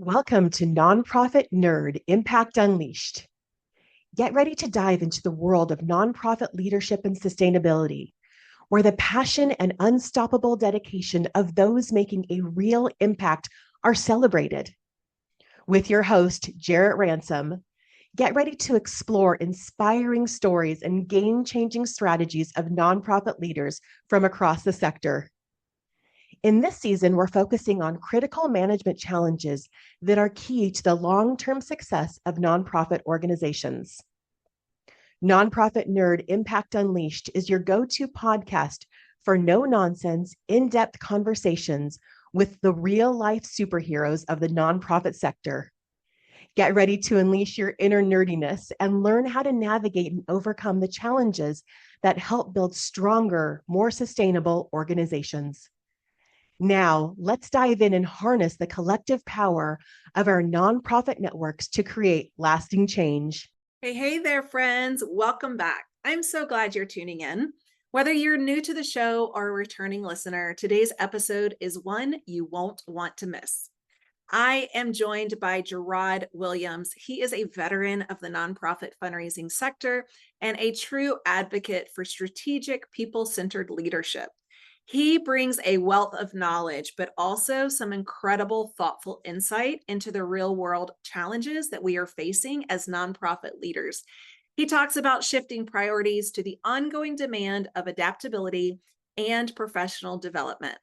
Welcome to Nonprofit Nerd Impact Unleashed. Get ready to dive into the world of nonprofit leadership and sustainability, where the passion and unstoppable dedication of those making a real impact are celebrated. With your host, Jarrett Ransom, get ready to explore inspiring stories and game changing strategies of nonprofit leaders from across the sector. In this season, we're focusing on critical management challenges that are key to the long-term success of nonprofit organizations. Nonprofit Nerd Impact Unleashed is your go-to podcast for no-nonsense, in-depth conversations with the real-life superheroes of the nonprofit sector. Get ready to unleash your inner nerdiness and learn how to navigate and overcome the challenges that help build stronger, more sustainable organizations. Now, let's dive in and harness the collective power of our nonprofit networks to create lasting change. Hey there, friends. Welcome back. I'm so glad you're tuning in. Whether you're new to the show or a returning listener, today's episode is one you won't want to miss. I am joined by Jarrod Williams. He is a veteran of the nonprofit fundraising sector and a true advocate for strategic, people-centered leadership. He brings a wealth of knowledge, but also some incredible, thoughtful insight into the real world challenges that we are facing as nonprofit leaders. He talks about shifting priorities to the ongoing demand of adaptability and professional development.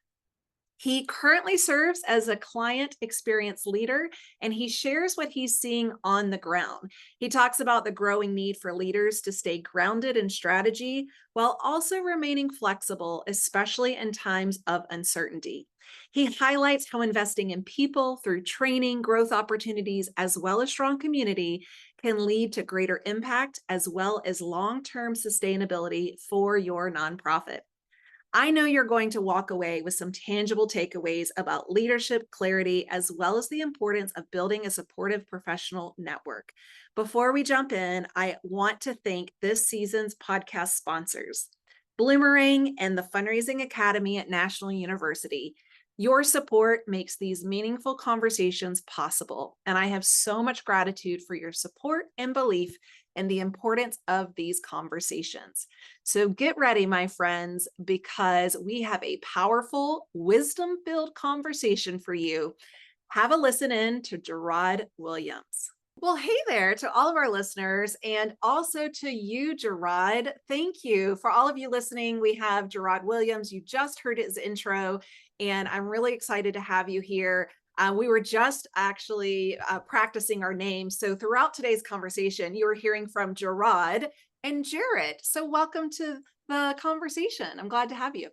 He currently serves as a client experience leader, and he shares what he's seeing on the ground. He talks about the growing need for leaders to stay grounded in strategy while also remaining flexible, especially in times of uncertainty. He highlights how investing in people through training, growth opportunities, as well as strong community can lead to greater impact as well as long-term sustainability for your nonprofit. I know you're going to walk away with some tangible takeaways about leadership clarity, as well as the importance of building a supportive professional network. Before we jump in, I want to thank this season's podcast sponsors, Bloomerang and the Fundraising Academy at National University. Your support makes these meaningful conversations possible, and I have so much gratitude for your support and belief in the importance of these conversations. So get ready, my friends, because we have a powerful, wisdom-filled conversation for you. Have a listen in to Jarrod Williams. Well, hey there to all of our listeners, and also to you, Jarrod. Thank you. For all of you listening, we have Jarrod Williams. You just heard his intro, and I'm really excited to have you here. We were just actually practicing our names. So throughout today's conversation, you were hearing from Jarrod and Jarrett. So welcome to the conversation. I'm glad to have you.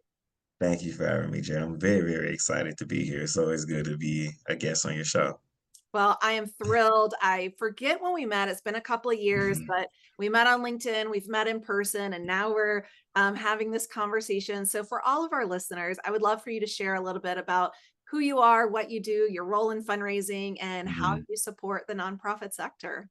Thank you for having me, Jen. I'm very, very excited to be here. It's always good to be a guest on your show. Well, I am thrilled. I forget when we met. It's been a couple of years, Mhm. but we met on LinkedIn, we've met in person, and now we're having this conversation. So for all of our listeners, I would love for you to share a little bit about who you are, what you do, your role in fundraising, and how Mhm. you support the nonprofit sector.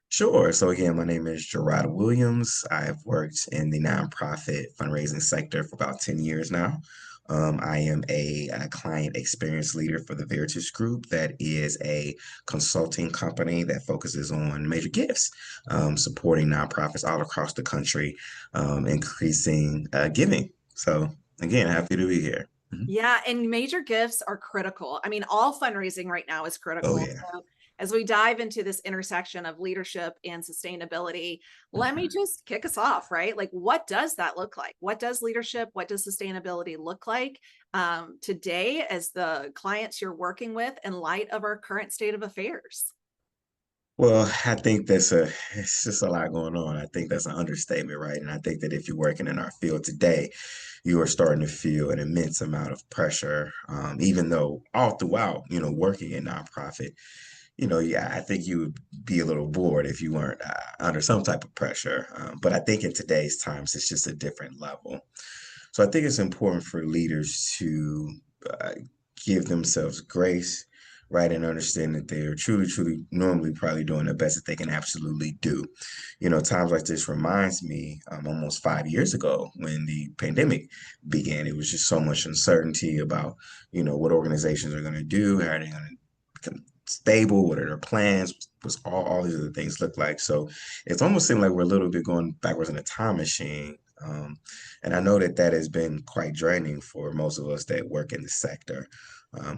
Sure. So again, my name is Jarrod Williams. I've worked in the nonprofit fundraising sector for about 10 years now. I am a client experience leader for the Veritus Group. That is a consulting company that focuses on major gifts, supporting nonprofits all across the country, increasing giving. So again, happy to be here. Mhm. Yeah, and major gifts are critical. I mean, all fundraising right now is Oh critical. yeah. So, as we dive into this intersection of leadership and sustainability, let me Mhm. just kick us off, right? Like, what does that look like? What does leadership, what does sustainability look like today as the clients you're working with in light of our current state of affairs? Well, I think it's just a lot going on. I think that's an understatement, right? And I think that if you're working in our field today, you are starting to feel an immense amount of pressure, even though all throughout, working in nonprofit, yeah, I think you would be a little bored if you weren't under some type of pressure. But I think in today's times, it's just a different level. So I think it's important for leaders to uh, give themselves grace, right, and understand that they're truly, truly, normally probably doing the best that they can absolutely do. Times like this reminds me almost 5 years ago when the pandemic began. It was just so much uncertainty about, what organizations are going to do, how they're going to stable? What are their plans? What's all these other things look like? So it's almost seemed like we're a little bit going backwards in a time machine. And I know that that has been quite draining for most of us that work in the sector.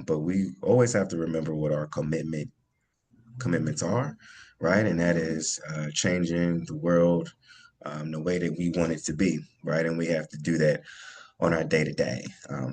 But we always have to remember what our commitments are, right? And that is changing the world the way that we want it to be, right? And we have to do that on our day to day.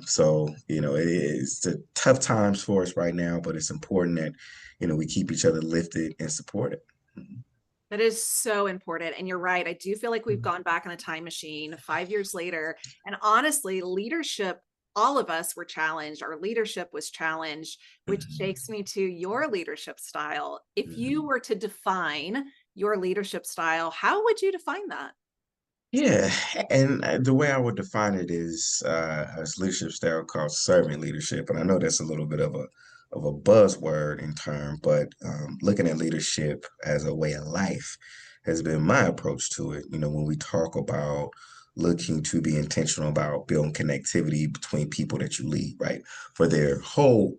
So, it's the tough times for us right now, but it's important that, we keep each other lifted and supported. Mhm. That is so important. And you're right. I do feel like we've gone back in a time machine 5 years later. And honestly, leadership, all of us were challenged. Our leadership was challenged, which Mhm. takes me to your leadership style. If you Mhm. were to define your leadership style, how would you define that? Yeah, and the way I would define it is a leadership style called servant leadership, and I know that's a little bit of a buzzword in term, but looking at leadership as a way of life has been my approach to it. When we talk about looking to be intentional about building connectivity between people that you lead, right, for their whole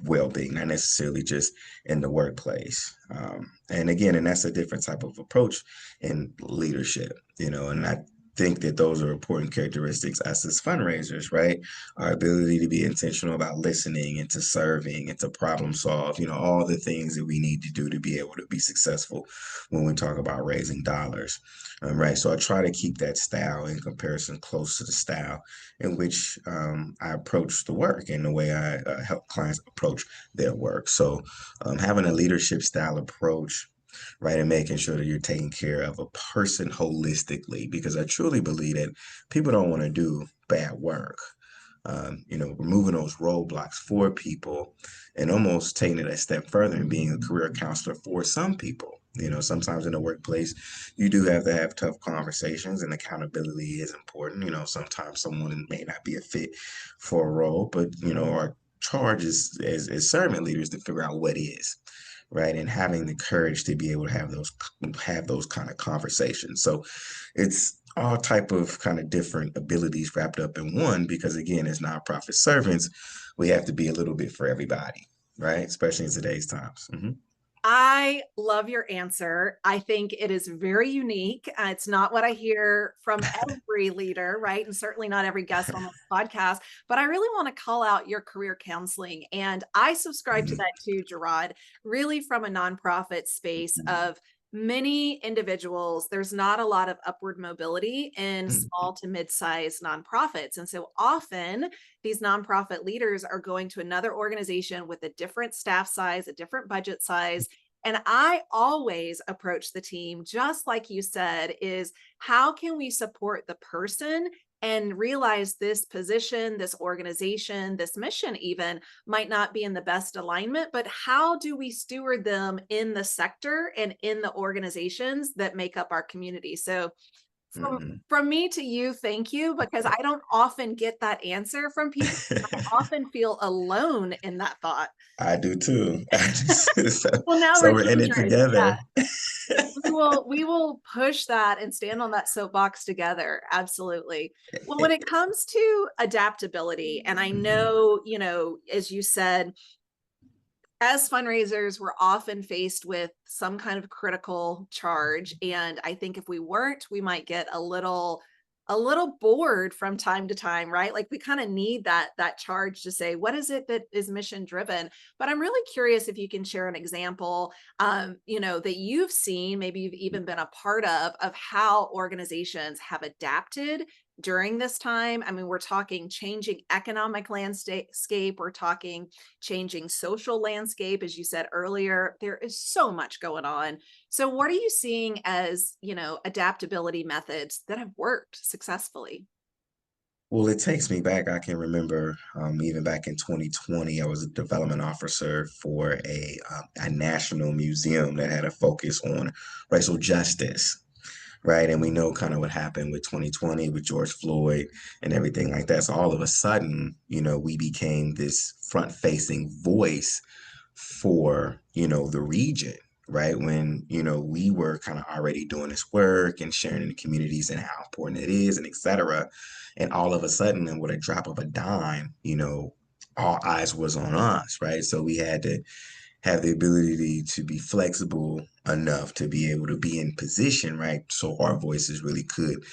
well-being, not necessarily just in the workplace. And that's a different type of approach in leadership, and I think that those are important characteristics us as fundraisers, right? Our ability to be intentional about listening and to serving and to problem solve, all the things that we need to do to be able to be successful when we talk about raising dollars. Right. So I try to keep that style in comparison close to the style in which I approach the work and the way I help clients approach their work. So, having a leadership style approach, right, and making sure that you're taking care of a person holistically, because I truly believe that people don't want to do bad work. Removing those roadblocks for people and almost taking it a step further and being a career counselor for some people. Sometimes in the workplace, you do have to have tough conversations and accountability is important. Sometimes someone may not be a fit for a role, but, our charge is as servant leaders to figure out what is, right? And having the courage to be able to have those kind of conversations. So it's all type of kind of different abilities wrapped up in one, because again, as nonprofit servants, we have to be a little bit for everybody, right? Especially in today's times. I love your answer. I think it is very unique. It's not what I hear from every leader, right? And certainly not every guest on this podcast, but I really want to call out your career counseling. And I subscribe to Mhm. that too, Jarrod, really from a nonprofit space of many individuals. There's not a lot of upward mobility in Mhm. small to mid-sized nonprofits. And so often these nonprofit leaders are going to another organization with a different staff size, a different budget size. And I always approach the team, just like you said, is how can we support the person and realize this position, this organization, this mission even might not be in the best alignment, but how do we steward them in the sector and in the organizations that make up our community? So from Mhm. from me to you, thank you, because I don't often get that answer from people. I often feel alone in that thought. I do too. So, Well, now so we're we're in it kindred. Yeah. together. We will push that and stand on that soapbox together. Absolutely. Well, when it comes to adaptability, and I Mhm. know, as you said, as fundraisers, we're often faced with some kind of critical charge. And I think if we weren't, we might get a little bored from time to time, right? Like we kind of need that charge to say, what is it that is mission driven? But I'm really curious if you can share an example, that you've seen, maybe you've even been a part of how organizations have adapted during this time. I mean, we're talking changing economic landscape, we're talking changing social landscape, as you said earlier. There is so much going on. So what are you seeing as, adaptability methods that have worked successfully? Well, it takes me back. I can remember even back in 2020, I was a development officer for a national museum that had a focus on racial justice, right? And we know kind of what happened with 2020 with George Floyd and everything like that. So all of a sudden, we became this front-facing voice for, the region, right? When, we were kind of already doing this work and sharing in the communities and how important it is and et cetera. And all of a sudden, and with a drop of a dime, all eyes was on us, right? So we had to have the ability to be flexible enough to be able to be in position, right? So our voices really could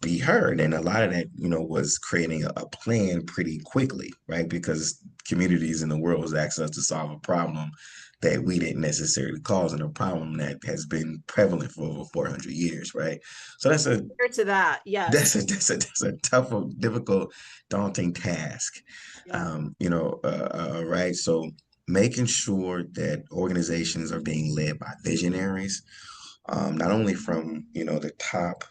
be heard. And a lot of that, was creating a plan pretty quickly, right? Because communities in the world was asking us to solve a problem that we didn't necessarily cause, and a problem that has been prevalent for over 400 years, right? So that's a To that, yes. that's a tough, difficult, daunting task. Yeah. Right? So making sure that organizations are being led by visionaries, not only from, the top,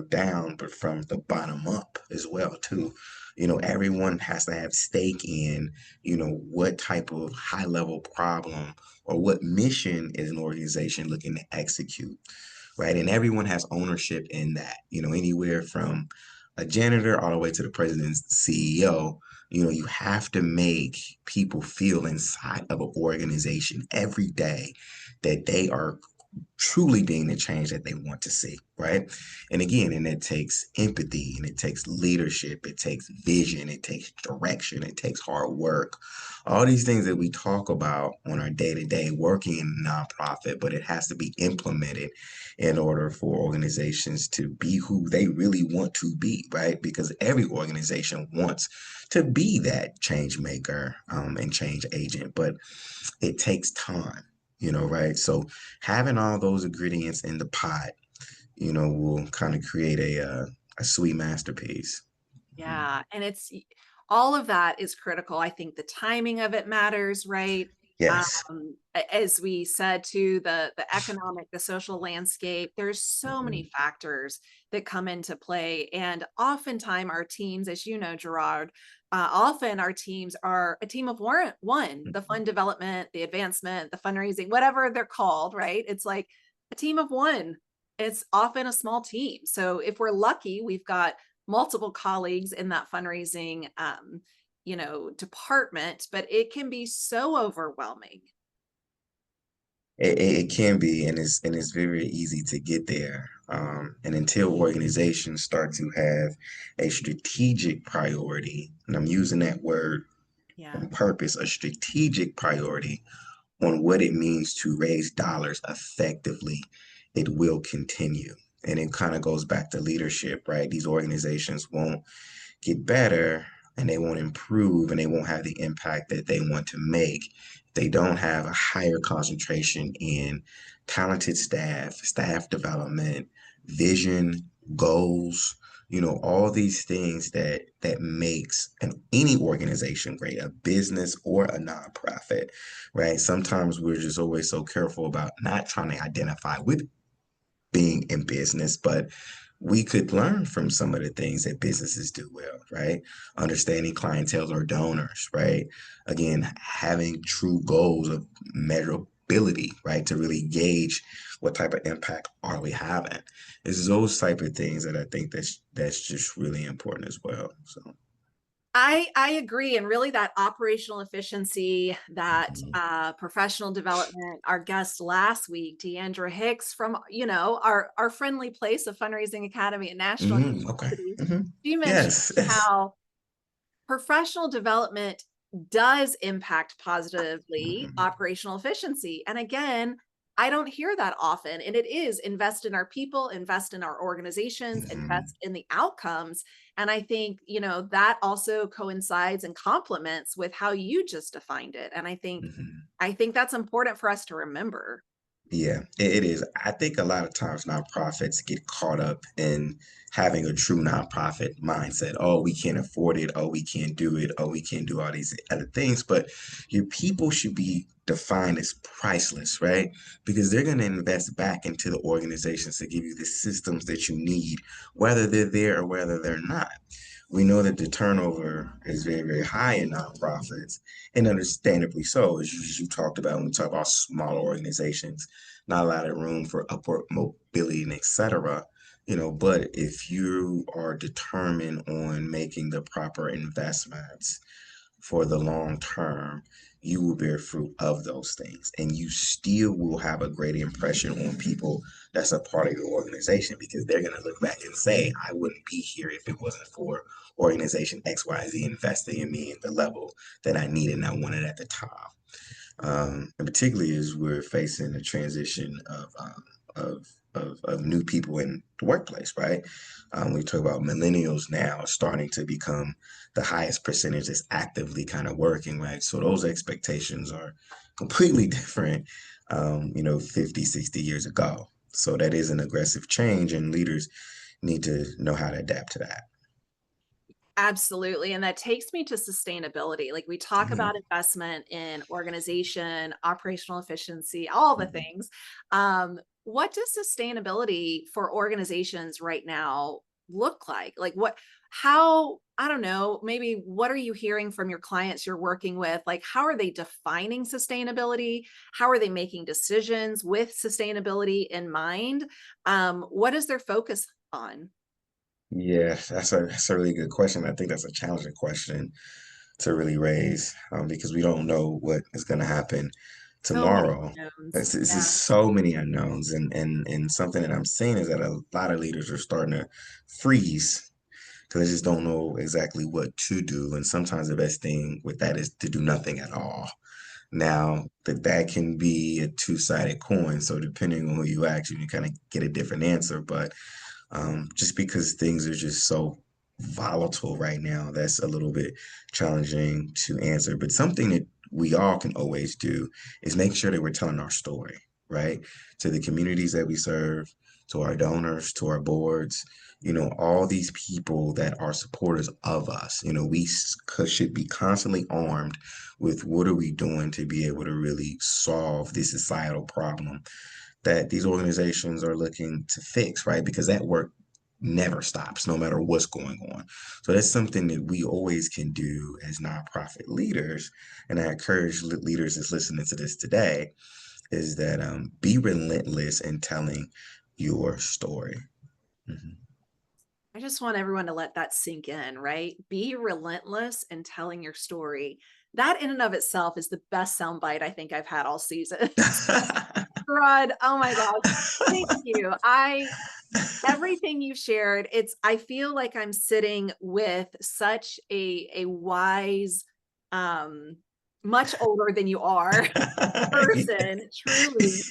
down, but from the bottom up as well, too. Everyone has to have stake in, what type of high level problem or what mission is an organization looking to execute, right? And everyone has ownership in that, anywhere from a janitor all the way to the president's CEO. You have to make people feel inside of an organization every day that they are truly being the change that they want to see, right? And again, and it takes empathy, and it takes leadership, it takes vision, it takes direction, it takes hard work. All these things that we talk about on our day-to-day working in a nonprofit, but it has to be implemented in order for organizations to be who they really want to be, right? Because every organization wants to be that change maker, and change agent, but it takes time, right? So having all those ingredients in the pot, will kind of create a sweet masterpiece. Yeah. And it's all of that is critical. I think the timing of it matters, right? Yes. As we said to the economic, the social landscape, there's so many Mhm. factors that come into play. And oftentimes our teams, as you know, Jarrod, often our teams are a team of one, the fund development, the advancement, the fundraising, whatever they're called, right? It's like a team of one. It's often a small team. So if we're lucky, we've got multiple colleagues in that fundraising department, but it can be so overwhelming. It can be, and it's very easy to get there. And until organizations start to have a strategic priority, and I'm using that word Yeah. on purpose, a strategic priority on what it means to raise dollars effectively, it will continue. And it kind of goes back to leadership, right? These organizations won't get better, and they won't improve, and they won't have the impact that they want to make. They don't have a higher concentration in talented staff development, vision, goals, all these things that makes any organization great, a business or a nonprofit, right? Sometimes we're just always so careful about not trying to identify with being in business, but we could learn from some of the things that businesses do well, right? Understanding clientele or donors, right? Again, having true goals of measurability, right? To really gauge what type of impact are we having. It's those type of things that I think that's just really important as well. So I agree. And really that operational efficiency, that mhm. professional development, our guest last week, Deandra Hicks from, our friendly place of Fundraising Academy at National Okay. University, Hmm. she mentioned Yes, yes. how professional development does impact positively Mhm. operational efficiency. And again, I don't hear that often. And it is invest in our people, invest in our organizations, Mhm. invest in the outcomes. And I think, that also coincides and complements with how you just defined it. And Mhm. I think that's important for us to remember. Yeah, it is. I think a lot of times nonprofits get caught up in having a true nonprofit mindset. Oh, we can't afford it. Oh, we can't do it. Oh, we can't do all these other things. But your people should be defined as priceless, right? Because they're going to invest back into the organizations to give you the systems that you need, whether they're there or whether they're not. We know that the turnover is very, very high in nonprofits, and understandably so, as you talked about when we talk about smaller organizations, not a lot of room for upward mobility and et cetera. But if you are determined on making the proper investments for the long term, you will bear fruit of those things. And you still will have a great impression on people that's a part of your organization, because they're going to look back and say, I wouldn't be here if it wasn't for organization XYZ investing in me at the level that I needed and I wanted at the time. And particularly as we're facing a transition of new people in the workplace, right? We talk about millennials now starting to become the highest percentage that's actively kind of working, right? So those expectations are completely different, 50, 60 years ago. So that is an aggressive change, and leaders need to know how to adapt to that. Absolutely. And that takes me to sustainability. Like we talk Mhm, about investment in organization, operational efficiency, all the mhm. things. What does sustainability for organizations right now look like? Like how, I don't know, maybe what are you hearing from your clients you're working with? Like, how are they defining sustainability? How are they making decisions with sustainability in mind? What is their focus on? Yeah, that's a really good question. I think that's a challenging question to really raise, because we don't know what is going to happen So many tomorrow. unknowns. It's Yeah. just so many unknowns, and something that I'm seeing is that a lot of leaders are starting to freeze because they just don't know exactly what to do. And sometimes the best thing with that is to do nothing at all. Now, that can be a two-sided coin. So depending on who you ask, you can kind of get a different answer. But just because things are just so volatile right now, that's a little bit challenging to answer. But something that we all can always do is make sure that we're telling our story, right? To the communities that we serve, to our donors, to our boards, all these people that are supporters of us. Should be constantly armed with what are we doing to be able to really solve this societal problem that these organizations are looking to fix, right? Because that work never stops, no matter what's going on. So that's something that we always can do as nonprofit leaders. And I encourage leaders that's listening to this today is that be relentless in telling your story. Mhm. I just want everyone to let that sink in, right? Be relentless in telling your story. That in and of itself is the best soundbite I think I've had all season. Rod, oh my gosh. Thank you. Everything you shared, I feel like I'm sitting with such a wise, um, much older than you are person. Truly,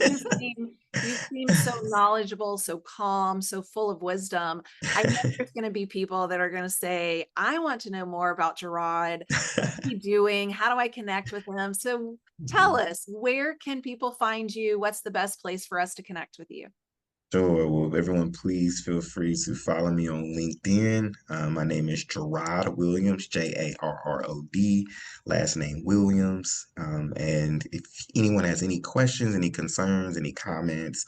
you seem so knowledgeable, so calm, so full of wisdom. I know there's going to be people that are going to say, I want to know more about Jarrod. What's he doing? How do I connect with him? So tell us, where can people find you? What's the best place for us to connect with you? Sure. Well, everyone, please feel free to follow me on LinkedIn. My name is Jarrod Williams, Jarrod, last name Williams. And if anyone has any questions, any concerns, any comments,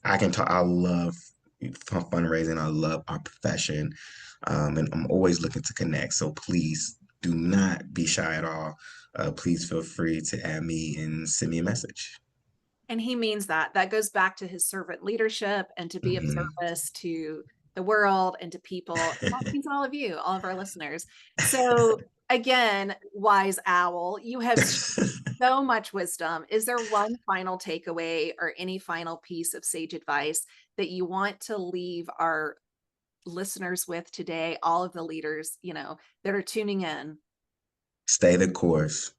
I can talk. I love fundraising. I love our profession. And I'm always looking to connect. So please do not be shy at all. Please feel free to add me and send me a message. And he means that. That goes back to his servant leadership and to be of Mhm. service to the world and to people. And that means all of you, all of our listeners. So, again, wise owl, you have so much wisdom. Is there one final takeaway or any final piece of sage advice that you want to leave our listeners with today? All of the leaders, that are tuning in. Stay the course.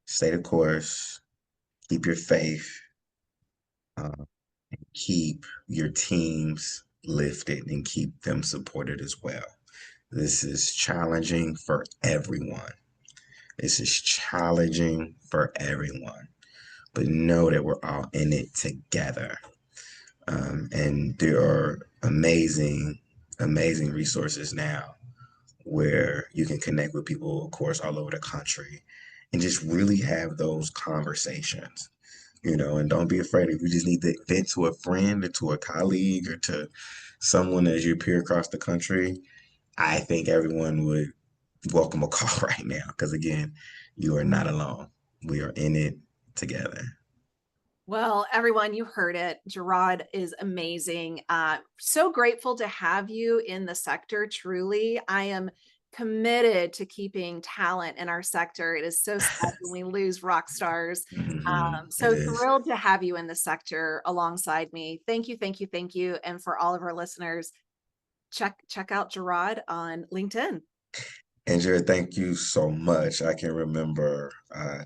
Stay the course. Keep your faith. Uh, keep your teams lifted and keep them supported as well. This is challenging for everyone. This is challenging for everyone. But know that we're all in it together. And there are amazing, amazing resources now where you can connect with people, of course, all over the country and just really have those conversations, and don't be afraid if you just need to vent to a friend or to a colleague or to someone as your peer across the country. I think everyone would welcome a call right now because, again, you are not alone. We are in it together. Well, everyone, you heard it. Jarrod is amazing. So grateful to have you in the sector. Truly, I am committed to keeping talent in our sector. It is so sad when we lose rock stars. It So is. thrilled to have you in the sector alongside me. Thank you, thank you, thank you. And for all of our listeners, check out Jarrod on LinkedIn. And Jared, thank you so much. I can remember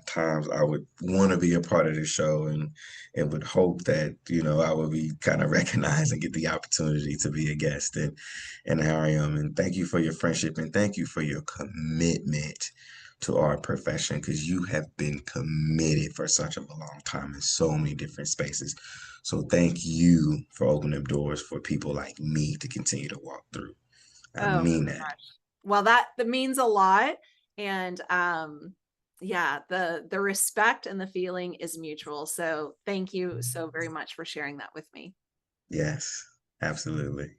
times I would want to be a part of the show and would hope that, I would be kind of recognized and get the opportunity to be a guest. And here I am. And thank you for your friendship and thank you for your commitment to our profession, because you have been committed for such a long time in so many different spaces. So thank you for opening doors for people like me to continue to walk through. I Oh mean that. gosh. Well, that means a lot. And yeah, the respect and the feeling is mutual. So thank you so very much for sharing that with me. Yes, absolutely.